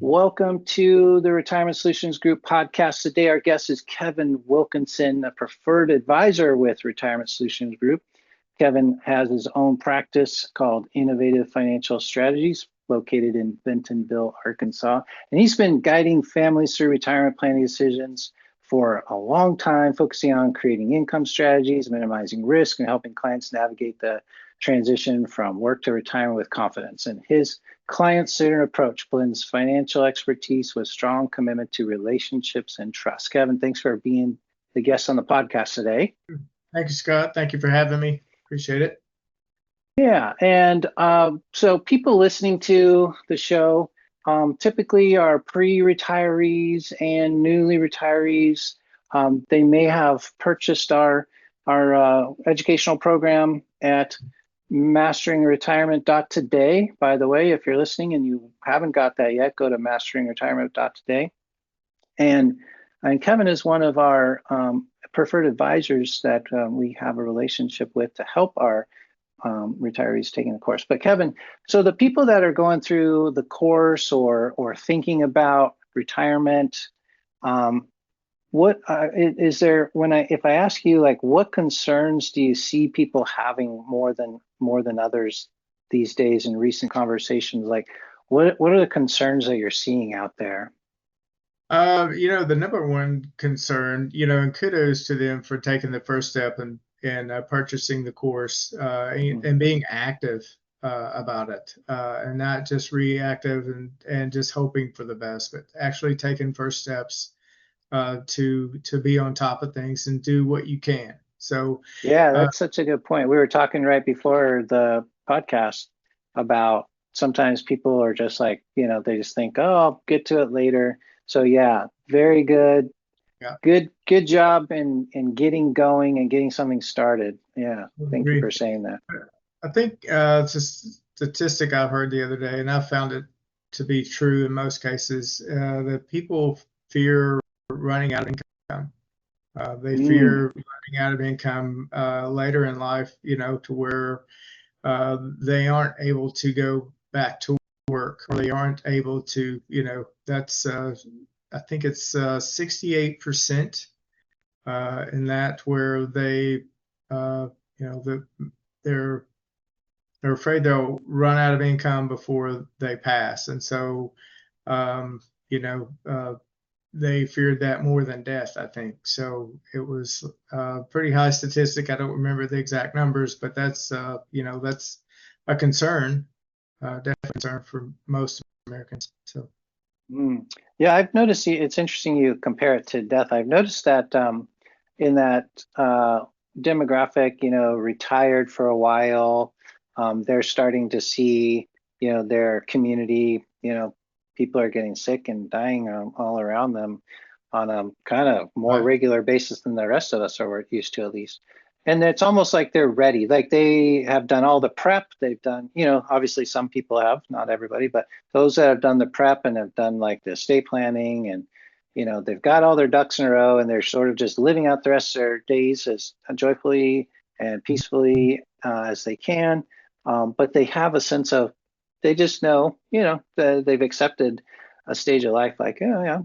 Welcome to the Retirement Solutions Group podcast. Today, our guest is Kevin Wilkinson, a preferred advisor with Retirement Solutions Group. Kevin has his own practice called Innovative Financial Strategies, located in Bentonville, Arkansas. And he's been guiding families through retirement planning decisions for a long time, focusing on creating income strategies, minimizing risk, and helping clients navigate the transition from work to retirement with confidence. And his client-centered approach blends financial expertise with strong commitment to relationships and trust. Kevin, thanks for being the guest on the podcast today. Thank you, Scott. Thank you for having me. Appreciate it. Yeah, and so people listening to the show typically are pre-retirees and newly retirees. They may have purchased our educational program at masterretirement.today. By the way, if you're listening and you haven't got that yet, go to masterretirement.today. And Kevin is one of our preferred advisors that we have a relationship with to help our retirees taking the course. But Kevin, so the people that are going through the course or thinking about retirement, what is there if I ask you, like, what concerns do you see people having more than others these days in recent conversations? Like, what are the concerns that you're seeing out there? The number one concern, and kudos to them for taking the first step and purchasing the course and being active about it, and not just reactive and just hoping for the best, but actually taking first steps to be on top of things and do what you can. So yeah, that's such a good point. We were talking right before the podcast about sometimes people are just like, they just think, oh, I'll get to it later. So yeah, very good. Yeah. Good job in getting going and getting something stared. Yeah, thank you for saying that. I think it's a statistic I heard the other day, and I found it to be true in most cases, that people fear running out of income. They fear running out of income later in life, to where they aren't able to go back to work, or they aren't able to, that's I think it's 68% in that, where they they're afraid they'll run out of income before they pass, and so they feared that more than death, I think. So it was a pretty high statistic. I don't remember the exact numbers, but that's that's a concern, definitely a concern for most Americans. So. Yeah, I've noticed. It's interesting you compare it to death. I've noticed that in that demographic, retired for a while, they're starting to see, their community, people are getting sick and dying all around them on a kind of more regular basis than the rest of us are used to, at least. And it's almost like they're ready. Like they have done all the prep. They've done, obviously some people have, not everybody, but those that have done the prep and have done like the estate planning, and, they've got all their ducks in a row, and they're sort of just living out the rest of their days as joyfully and peacefully as they can. But they have a sense of, they just know, they've accepted a stage of life like, oh yeah,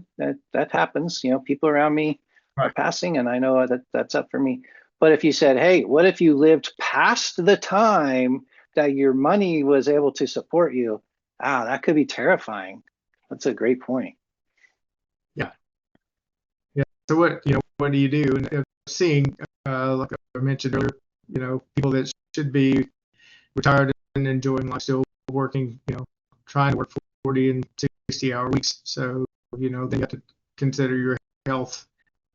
that happens. People around me are passing, and I know that that's up for me. But if you said, hey, what if you lived past the time that your money was able to support you? That could be terrifying. That's a great point. Yeah. So what do you do? And seeing, like I mentioned earlier, people that should be retired and enjoying life, still working, trying to work 40 and 60-hour weeks. So, then you have to consider your health,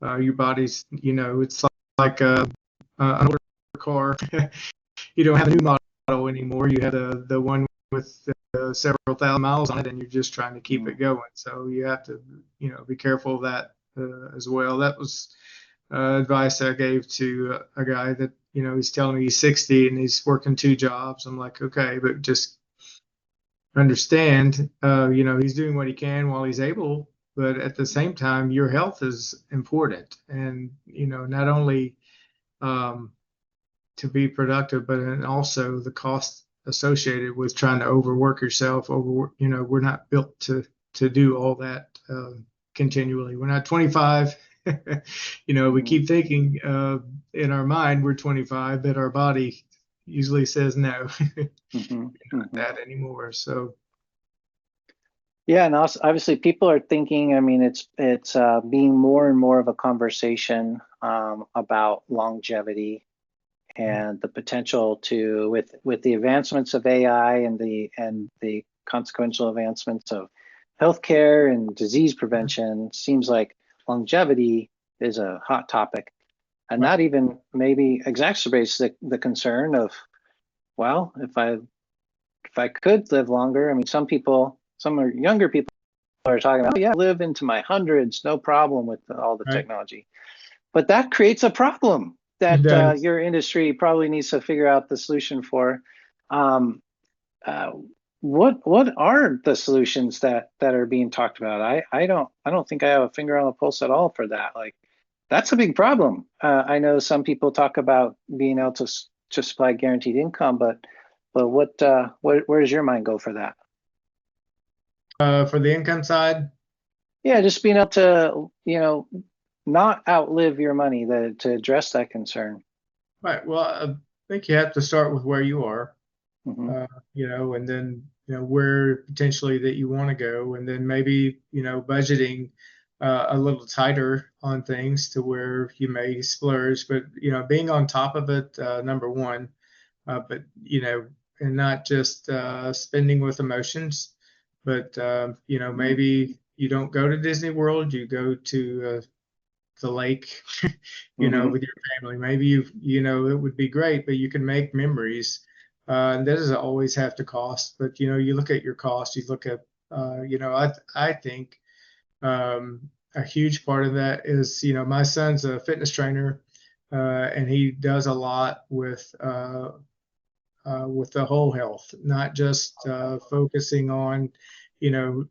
your body's, it's like an older car. You don't have a new model anymore. You have the one with several thousand miles on it, and you're just trying to keep it going. So you have to, be careful of that as well. That was advice I gave to a guy that, he's telling me he's 60 and he's working 2 jobs. I'm like, okay, but just understand, he's doing what he can while he's able, but at the same time, your health is important. And, not only to be productive, but also the cost associated with trying to overwork yourself. We're not built to to do all that continually. We're not 25. We keep thinking in our mind we're 25, but our body usually says no, not that anymore. So yeah, and also obviously people are thinking. I mean, it's being more and more of a conversation about longevity and the potential to, with the advancements of AI and the consequential advancements of healthcare and disease prevention, seems like longevity is a hot topic, and that even maybe exacerbates the concern of, well, if I could live longer. I mean, some are younger people are talking about, oh yeah, live into my hundreds, no problem with all the technology. But that creates a problem that your industry probably needs to figure out the solution for. What are the solutions that are being talked about? I don't think I have a finger on the pulse at all for that. Like, that's a big problem. I know some people talk about being able to supply guaranteed income, but where does your mind go for that? For the income side, Yeah, just being able to, not outlive your money, to address that concern. right. Well, I think you have to start with where you are, Mm-hmm. and then where potentially that you want to go, and then maybe budgeting a little tighter on things to where you may splurge, but being on top of it, number one, but and not just spending with emotions, but maybe you don't go to Disney World, you go to the lake, with your family. Maybe it would be great, but you can make memories. And that doesn't always have to cost, but you look at your cost, you look at, I think a huge part of that is, my son's a fitness trainer, and he does a lot with the whole health, not just focusing on,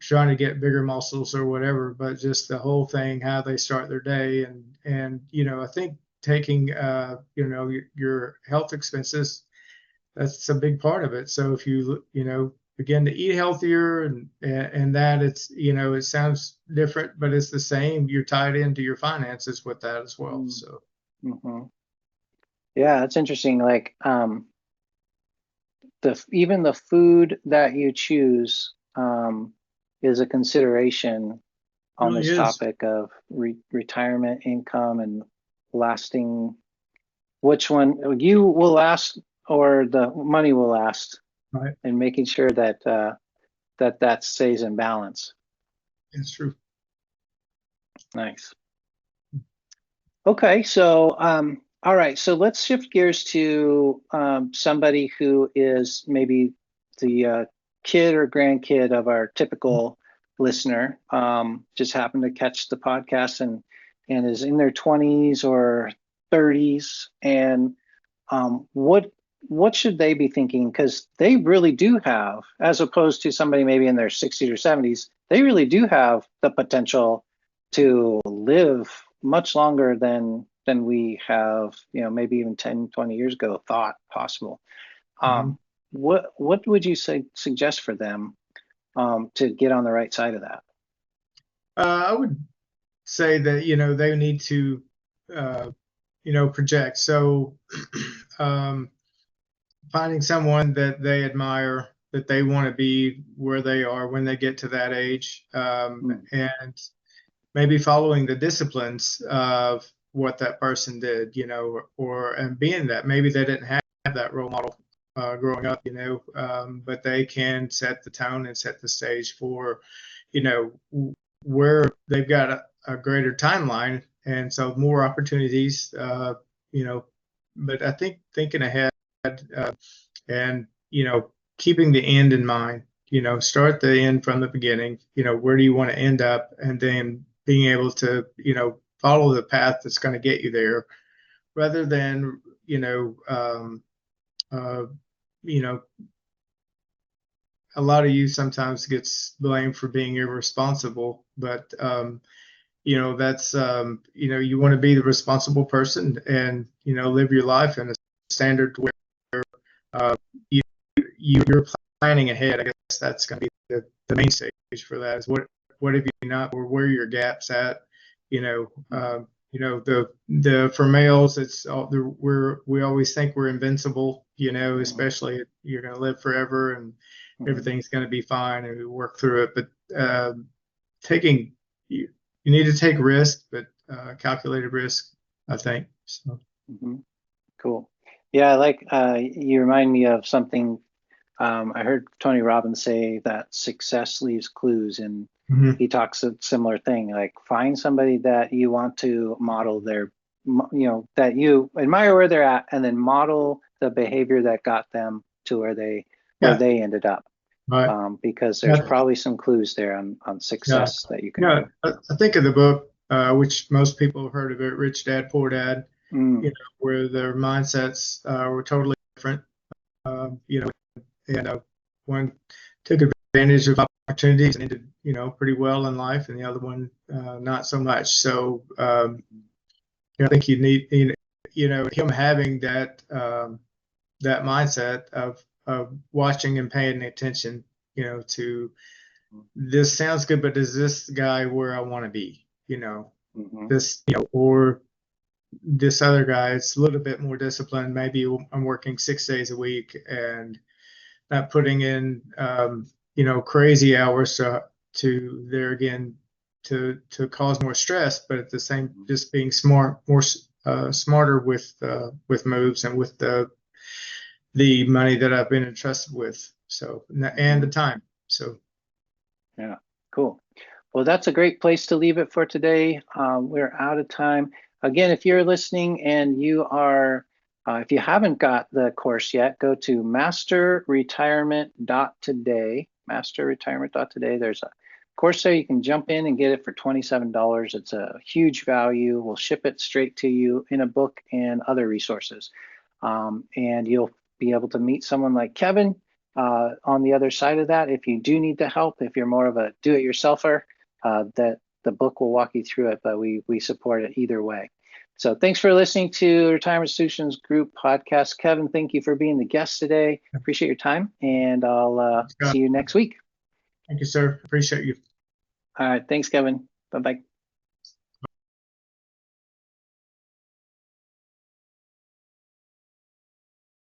trying to get bigger muscles or whatever, but just the whole thing, how they start their day. And I think taking, your health expenses, that's a big part of it. So if you, begin to eat healthier and that, it's, it sounds different, but it's the same. You're tied into your finances with that as well. So. Mm-hmm. Yeah, it's interesting. Like, even the food that you choose is a consideration on Really this is. topic of retirement income and lasting. Which one you will last, or the money will last, Right. and making sure that that stays in balance. It's true. Nice. Okay, so all right, so let's shift gears to somebody who is maybe the kid or grandkid of our typical listener. Just happened to catch the podcast and is in their 20s or 30s, and what should they be thinking? Because they really do have, as opposed to somebody maybe in their 60s or 70s, they really do have the potential to live much longer than we have, maybe even 10, 20 years ago thought possible. Mm-hmm. What would you suggest for them to get on the right side of that? I would say that they need to project. So finding someone that they admire, that they want to be where they are when they get to that age, and maybe following the disciplines of what that person did, and being that maybe they didn't have that role model growing up, but they can set the tone and set the stage for, where they've got a greater timeline, and so more opportunities, but I think thinking ahead, and keeping the end in mind, start the end from the beginning, where do you want to end up, and then being able to follow the path that's going to get you there, rather than a lot of youth sometimes gets blamed for being irresponsible, but that's you want to be the responsible person and live your life in a standard where you're planning ahead. I guess that's going to be the main stage for that, is what what have you not, or where are your gaps at, the for males, it's all we always think we're invincible, especially if you're going to live forever and everything's going to be fine and we work through it. But taking you need to take risk, but calculated risk, I think. So. Cool. Yeah, I like you remind me of something. I heard Tony Robbins say that success leaves clues, and he talks a similar thing. Like, find somebody that you want to model their, that you admire where they're at, and then model the behavior that got them to where they ended up. Right. Because there's probably some clues there on success that you can. I think of the book, which most people have heard of it, Rich Dad, Poor Dad. Where their mindsets were totally different. And one took advantage of opportunities and ended, pretty well in life, and the other one not so much. So I think you need, him having that that mindset of watching and paying attention, to this sounds good, but is this guy where I want to be? This, or this other guy is a little bit more disciplined. Maybe I'm working 6 days a week and not putting in, crazy hours to there again to cause more stress, but at the same, just being smarter with moves and with the money that I've been entrusted with. So, and the time. So, yeah, cool. Well, that's a great place to leave it for today. We're out of time. Again, if you're listening and you are, if you haven't got the course yet, go to masterretirement.today, masterretirement.today. There's a course there. You can jump in and get it for $27. It's a huge value. We'll ship it straight to you in a book and other resources. And you'll be able to meet someone like Kevin on the other side of that. If you do need the help, if you're more of a do-it-yourselfer, that the book will walk you through it, but we support it either way. So thanks for listening to Retirement Solutions Group podcast. Kevin, thank you for being the guest today. I appreciate your time, and I'll see you next week. Thank you, sir. Appreciate you. All right. Thanks, Kevin. Bye-bye.